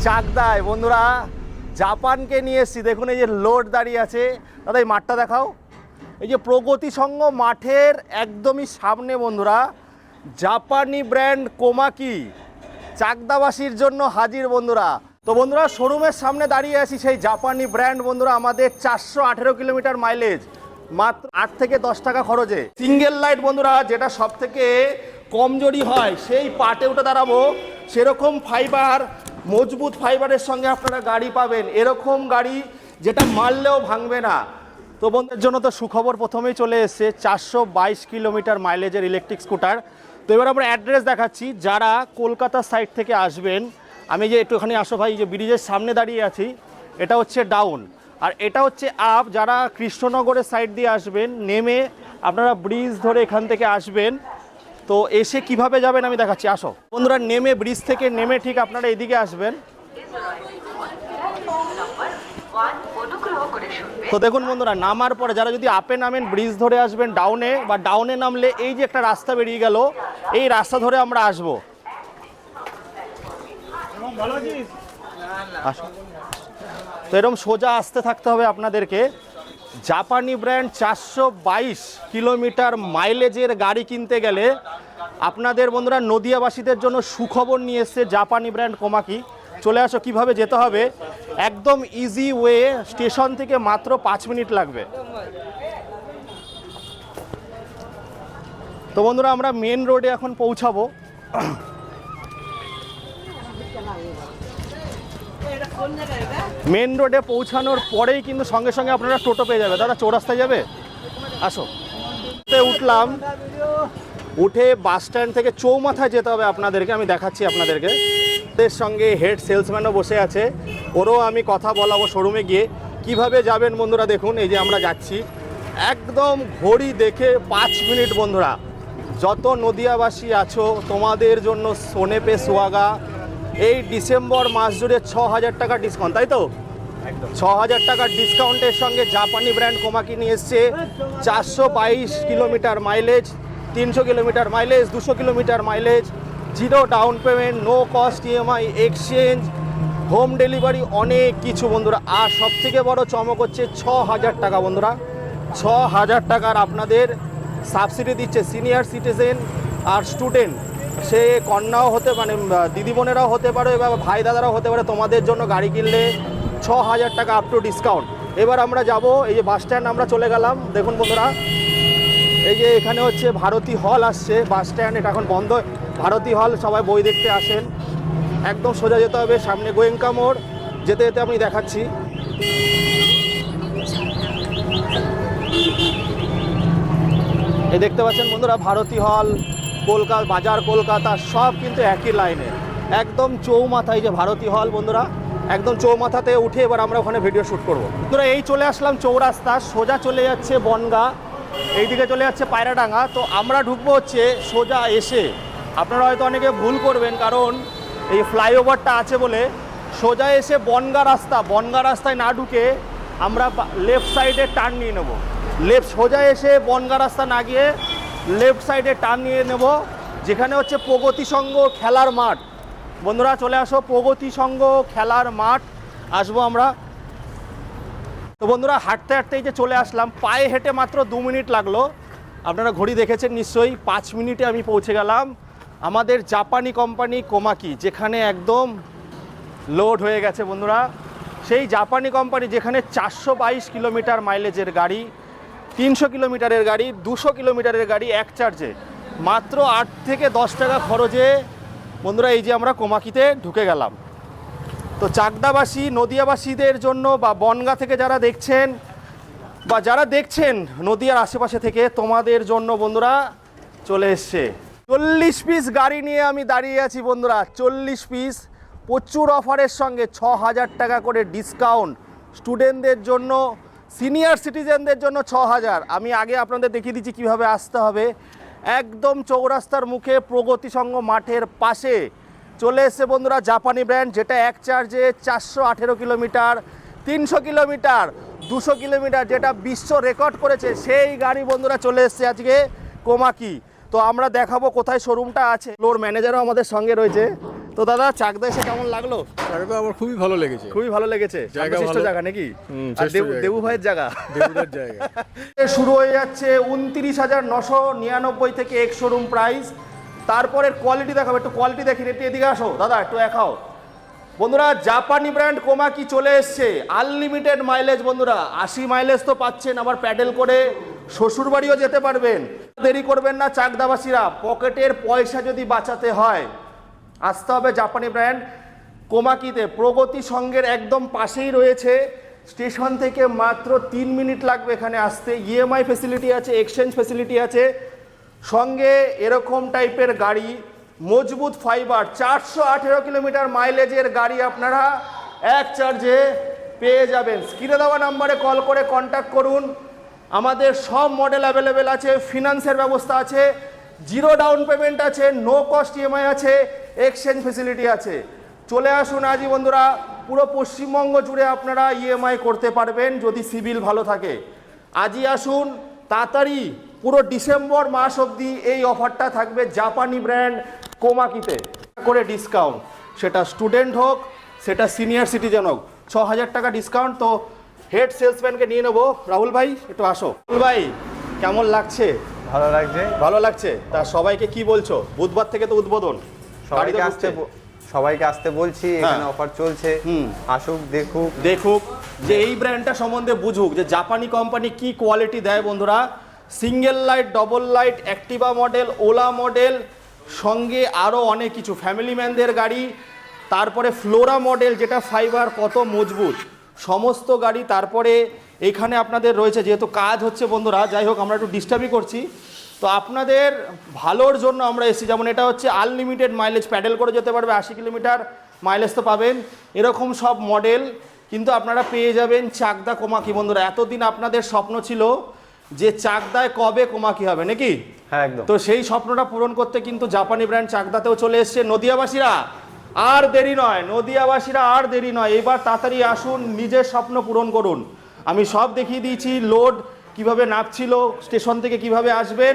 চাকদায় বন্ধুরা জাপানকে নিয়ে এসেছি। দেখুন এই যে লোড দাঁড়িয়ে আছে। দাদা এই মাঠটা দেখাও। এই যে প্রগতি সংঘ মাঠের একদমই সামনে বন্ধুরা জাপানি ব্র্যান্ড কোমাকি চাকদাবাসীর জন্য হাজির বন্ধুরা। তো বন্ধুরা শোরুমের সামনে দাঁড়িয়ে আছি সেই জাপানি ব্র্যান্ড বন্ধুরা, আমাদের 418 কিলোমিটার মাইলেজ, মাত্র 8 থেকে 10 টাকা খরচে। সিঙ্গেল লাইট বন্ধুরা, যেটা সব থেকে কমজোরি হয় সেই পার্টে উঠে দাঁড়াবো, সেরকম ফাইবার, মজবুত ফাইবারের সঙ্গে আপনারা গাড়ি পাবেন। এরকম গাড়ি যেটা মারলেও ভাঙবে না। তো বন্ধুদের জন্য তো সুখবর প্রথমেই চলে এসছে, 422 কিলোমিটার মাইলেজের ইলেকট্রিক স্কুটার। তো এবার আমরা অ্যাড্রেস দেখাচ্ছি। যারা কলকাতা সাইড থেকে আসবেন, আমি যে একটুখানি আসো ভাই, যে ব্রিজের সামনে দাঁড়িয়ে আছি, এটা হচ্ছে ডাউন আর এটা হচ্ছে আপ। যারা কৃষ্ণনগরের সাইড দিয়ে আসবেন, নেমে আপনারা ব্রিজ ধরে এখান থেকে আসবেন। তো এসে কিভাবে যাবেন আমি দেখাচ্ছি, আসো বন্ধুরা। নেমে ব্রিজ থেকে নেমে ঠিক আপনারা এদিকে আসবেন। তো দেখুন বন্ধুরা, নামার পরে যারা যদি আপে নামেন ব্রিজ ধরে আসবেন ডাউনে, বা ডাউনে নামলে এই যে একটা রাস্তা বেরিয়ে গেল, এই রাস্তা ধরে আমরা আসবো। তো এরকম সোজা আসতে থাকতে হবে আপনাদেরকে। জাপানি ব্র্যান্ড 422 কিলোমিটার মাইলেজের গাড়ি কিনতে গেলে আপনাদের বন্ধুরা নদিয়াবাসীদের জন্য সুখবর নিয়ে এসছে জাপানি ব্র্যান্ড কোমাকি। চলে আসো, কিভাবে যেতে হবে একদম ইজি ওয়ে, স্টেশন থেকে মাত্র 5 মিনিট লাগবে। তো বন্ধুরা আমরা মেন রোডে এখন পৌঁছাবো। মেন রোডে পৌঁছানোর পরেই কিন্তু সঙ্গে সঙ্গে আপনারা টোটো পেয়ে যাবে। দাদা চৌরাস্তায় যাবে, আসো। উঠলাম, উঠে বাস স্ট্যান্ড থেকে চৌমাথায় যেতে হবে আপনাদেরকে, আমি দেখাচ্ছি আপনাদেরকে। এর সঙ্গে হেড সেলসম্যানও বসে আছে, ওরও আমি কথা বলাবো শোরুমে গিয়ে কিভাবে যাবেন। বন্ধুরা দেখুন এই যে আমরা যাচ্ছি, একদম ঘড়ি দেখে 5 মিনিট বন্ধুরা। যত নদিয়াবাসী আছো তোমাদের জন্য সোনে পে সোয়াগা। এই ডিসেম্বর মাস জুড়ে 6000 টাকা ডিসকাউন্ট, তাই তো? 6000 টাকার ডিসকাউন্টের সঙ্গে জাপানি ব্র্যান্ড কোমাকি নিয়ে এসছে 422 kilometre mileage, 300 kilometre mileage, 200 kilometre mileage, zero down payment, no cost EMI, exchange, home delivery, অনেক কিছু বন্ধুরা। আর সবথেকে বড় চমক হচ্ছে 6000 টাকা বন্ধুরা, 6000 টাকার আপনাদের সাবসিডি দিচ্ছে সিনিয়র সিটিজেন আর স্টুডেন্ট। সে কন্যাও হতে, মানে দিদিবোনেরাও হতে পারে বা ভাই দাদারাও হতে পারে, তোমাদের জন্য গাড়ি কিনলে 6000 টাকা আপ টু ডিসকাউন্ট। এবার আমরা যাব, এই যে বাস স্ট্যান্ড আমরা চলে গেলাম। দেখুন বন্ধুরা এই যে এখানে হচ্ছে ভারতী হল আসছে বাস স্ট্যান্ড, এটা এখন বন্ধ। ভারতী হল সবাই বই দেখতে আসেন। একদম সোজা যেতে হবে, সামনে গোয়েঙ্কা মোড়, যেতে যেতে আমি দেখাচ্ছি। এই দেখতে পাচ্ছেন বন্ধুরা ভারতী হল, কলকাতা বাজার, কলকাতা সব কিন্তু একই লাইনে, একদম চৌমাথায় যে ভারতী হল বন্ধুরা, একদম চৌমাথাতে উঠে এবার আমরা ওখানে ভিডিও শ্যুট করবো। বন্ধুরা এই চলে আসলাম চৌরাস্তা, সোজা চলে যাচ্ছে বনগা, এইদিকে চলে যাচ্ছে পায়রাডাঙ্গা। তো আমরা ঢুকবো হচ্ছে সোজা এসে, আপনারা হয়তো অনেকে ভুল করবেন কারণ এই ফ্লাইওভারটা আছে বলে, সোজা এসে বনগা রাস্তা, বনগা রাস্তায় না ঢুকে আমরা লেফট সাইডে টার্ন নিয়ে নেব। লেফট সোজা এসে বনগা রাস্তা না গিয়ে লেফট সাইডে টার্ন নিয়ে নেব, যেখানে হচ্ছে প্রগতি সংঘ খেলার মাঠ। বন্ধুরা চলে আসো, প্রগতি সংঘ খেলার মাঠ আসবো আমরা। তো বন্ধুরা হাঁটতে হাঁটতেই যে চলে আসলাম, পায়ে হেঁটে মাত্র 2 মিনিট লাগলো। আপনারা ঘড়ি দেখেছেন নিশ্চয়ই, 5 মিনিটে আমি পৌঁছে গেলাম আমাদের জাপানি কোম্পানি কোমাকি, যেখানে একদম লোড হয়ে গেছে বন্ধুরা। সেই জাপানি কোম্পানি যেখানে 422 কিলোমিটার মাইলেজের গাড়ি, 300 কিলোমিটারের গাড়ি, 200 কিলোমিটারের গাড়ি এক চার্জে, মাত্র 8 থেকে 10 টাকা খরচে বন্ধুরা এই যে আমরা কোমাকিতে ঢুকে গেলাম। তো চাকদাবাসী নদিয়াবাসীদের জন্য, বা বনগা থেকে যারা দেখছেন বা যারা দেখছেন নদিয়ার আশেপাশে থেকে, তোমাদের জন্য বন্ধুরা চলে এসছে 40 পিস গাড়ি নিয়ে আমি দাঁড়িয়ে আছি বন্ধুরা। 40 পিস, প্রচুর অফারের সঙ্গে 6000 টাকা করে ডিসকাউন্ট, স্টুডেন্টদের জন্য, সিনিয়র সিটিজেনদের জন্য 6000। আমি আগে আপনাদের দেখিয়ে দিচ্ছি কীভাবে আসতে হবে। একদম চৌরাস্তার মুখে প্রগতি সংঘ মাঠের পাশে চলে এসছে বন্ধুরা জাপানি ব্র্যান্ড, যেটা এক চার্জে 418 কিলোমিটার, 300 কিলোমিটার, 200 কিলোমিটার, যেটা বিশ্ব রেকর্ড করেছে, সেই গাড়ি বন্ধুরা চলে এসছে আজকে কোমাকি। তো আমরা দেখাবো কোথায় শোরুমটা আছে। ফ্লোর ম্যানেজারও আমাদের সঙ্গে রয়েছে, তো দাদা চাকদা এসে কেমন লাগলো? জায়গাটা আমার খুবই ভালো লেগেছে। খুবই ভালো লেগেছে। জায়গা শান্তশিষ্ট ভালো। জায়গা নাকি? আর শ্রেষ্ঠ জায়গা। দেবু ভাইয়ের জায়গা। দেবুদার জায়গা। শুরু হয়ে যাচ্ছে 29,999 থেকে এক শোরুম প্রাইস। তারপরে কোয়ালিটি দেখাবো, একটু কোয়ালিটি দেখিয়ে একটু এদিকে আসো দাদা, একটু দেখাও বন্ধুরা। জাপানি ব্র্যান্ড কোমাকি চলে এসছে, আনলিমিটেড মাইলেজ বন্ধুরা, 80 মাইলেজ তো পাচ্ছেন, আবার প্যাডেল করে শ্বশুর বাড়িও যেতে পারবেন। দেরি করবেন না চাকদাবাসীরা, পকেটের পয়সা যদি বাঁচাতে হয় আসতে হবে জাপানি ব্র্যান্ড কোমাকিতে। প্রগতি সংঘের একদম পাশেই রয়েছে, স্টেশন থেকে মাত্র 3 মিনিট লাগবে এখানে আসতে। ইএমআই ফেসিলিটি আছে, এক্সচেঞ্জ ফেসিলিটি আছে, সঙ্গে এরকম টাইপের গাড়ি, মজবুত ফাইবার, 418 কিলোমিটার মাইলেজের গাড়ি আপনারা এক চার্জে পেয়ে যাবেন। স্ক্রিনে দেওয়া নাম্বারে কল করে কন্ট্যাক্ট করুন। আমাদের সব মডেল অ্যাভেলেবেল আছে, ফিনান্সের ব্যবস্থা আছে, জিরো ডাউন পেমেন্ট আছে, নো কস্ট ইএমআই আছে, এক্সচেঞ্জ ফেসিলিটি আছে। চলে আসুন আজই বন্ধুরা, পুরো পশ্চিমবঙ্গ জুড়ে আপনারা ইএমআই করতে পারবেন যদি সিভিল ভালো থাকে। আজই আসুন তাড়াতাড়ি, পুরো ডিসেম্বর মাস অবধি এই অফারটা থাকবে জাপানি ব্র্যান্ড কোমাকিতে করে ডিসকাউন্ট, সেটা স্টুডেন্ট হোক সেটা সিনিয়র সিটিজেন হোক, 6,000 টাকা ডিসকাউন্ট। তো হেড সেলসম্যানকে নিয়ে নেবো, রাহুল ভাই একটু আসো। রাহুল ভাই কেমন লাগছে? ভালো লাগছে। ভালো লাগছে। তা সবাইকে কি বলছো? বুধবার থেকে তো উদ্বোধন, সবাইকে আসতে বলছি, এখানে অফার চলছে, আসুক দেখুক যে এই ব্র্যান্ডটা সম্বন্ধে বুঝুক যে জাপানি কোম্পানি কি কোয়ালিটি দেয় বন্ধুরা। Single light, double light, Activa model, OLA model, সঙ্গে আরও অনেক কিছু, ফ্যামিলি ম্যানদের গাড়ি, তারপরে ফ্লোরা মডেল যেটা ফাইবার কত মজবুত, সমস্ত গাড়ি। তারপরে এখানে আপনাদের রয়েছে, যেহেতু কাজ হচ্ছে বন্ধুরা, যাই হোক আমরা একটু ডিস্টার্বই করছি, তো আপনাদের ভালোর জন্য আমরা এসেছি। যেমন এটা হচ্ছে আনলিমিটেড মাইলেজ, প্যাডেল করে যেতে পারবে, 80 কিলোমিটার মাইলেজ তো পাবেন, এরকম সব মডেল কিন্তু আপনারা পেয়ে যাবেন চাকদা কোমাকি বন্ধুরা। এতদিন আপনাদের স্বপ্ন ছিল যে চাকদায় কবে কোমাকি হবে নাকি? হ্যাঁ একদম। তো সেই স্বপ্নটা পূরণ করতে কিন্তু জাপানি ব্র্যান্ড চাকদাতেও চলে এসছে। নদিয়াবাসীরা আর দেরি নয়, নদিয়াবাসীরা আর দেরি নয়, এবার তাড়াতাড়ি আসুন, নিজের স্বপ্ন পূরণ করুন। আমি সব দেখিয়ে দিয়েছি, লোড কিভাবে নাপছিল, স্টেশন থেকে কিভাবে আসবেন,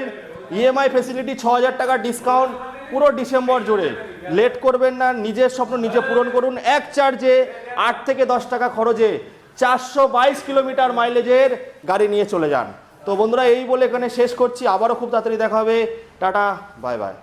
ইএমআই ফেসিলিটি, 6,000 টাকা ডিসকাউন্ট পুরো ডিসেম্বর জুড়ে। লেট করবেন না, নিজের স্বপ্ন নিজে পূরণ করুন। এক চার্জে 8 থেকে 10 টাকা খরচে 422 কিলোমিটার মাইলেজের গাড়ি নিয়ে চলে যান। তো বন্ধুরা এই বলে এখানে শেষ করছি, আবারও খুব তাড়াতাড়ি দেখা হবে। Tata, bye bye.